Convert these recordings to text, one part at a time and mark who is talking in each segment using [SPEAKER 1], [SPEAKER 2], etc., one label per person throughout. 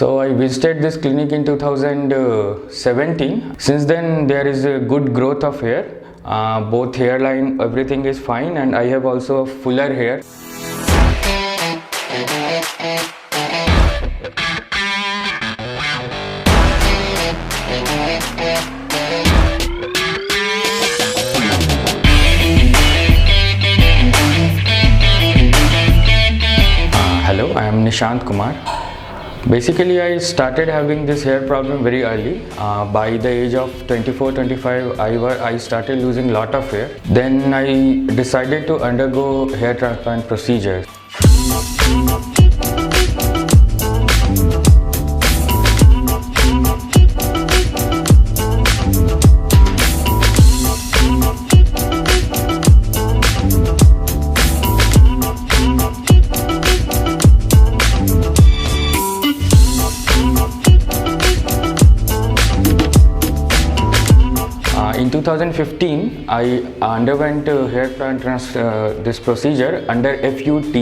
[SPEAKER 1] So I visited this clinic in 2017. Since then there is a good growth of hair. Both hairline, everything is fine, and I have also fuller hair. Hello, I am Nishant Kumar. Basically, I started having this hair problem very early. By the age of 24-25, I started losing a lot of hair. Then I decided to undergo hair transplant procedure. In 2015, I underwent hair this procedure under FUT.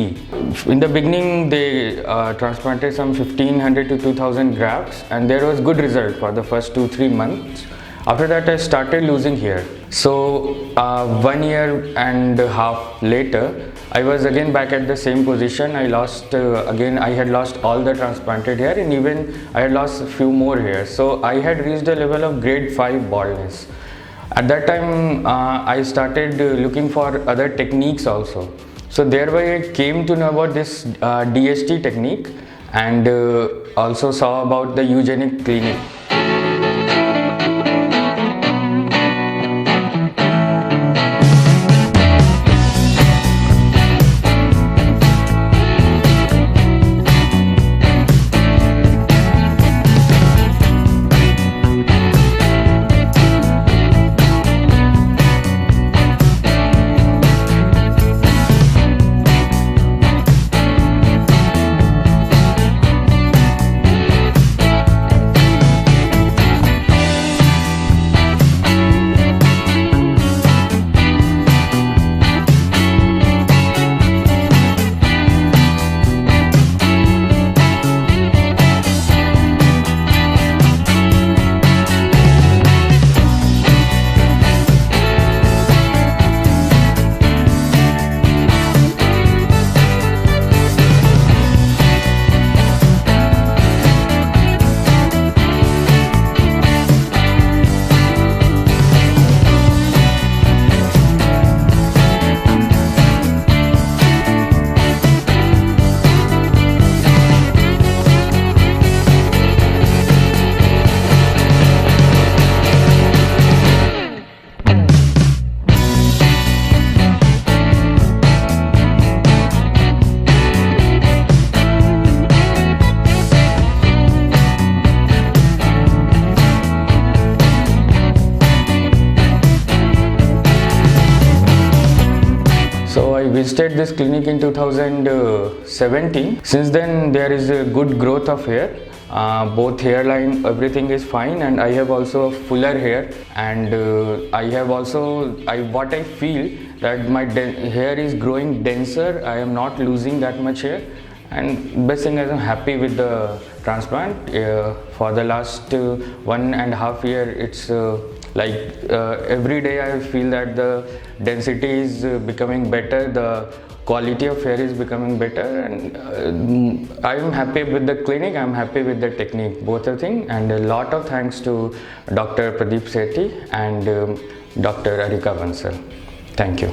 [SPEAKER 1] In the beginning, they transplanted some 1500 to 2000 grafts, and there was good result for the first 2-3 months. After that, I started losing hair. So 1 year and a half later, I was again back at the same position. I lost I had lost all the transplanted hair, and even I had lost a few more hairs. So I had reached a level of grade 5 baldness. At that time, I started looking for other techniques also. So thereby I came to know about this DHT technique, and also saw about the Eugenix clinic. So I visited this clinic in 2017. Since then there is a good growth of hair. Both hairline, everything is fine, and I have also fuller hair, and what I feel that my hair is growing denser. I am not losing that much hair, and best thing is I'm happy with the transplant. For the last 1.5 years, it's every day I feel that the density is becoming better, the quality of hair is becoming better, and I am happy with the clinic, I am happy with the technique, both the things, and a lot of thanks to Dr. Sethi and Dr. Bansal. Thank you.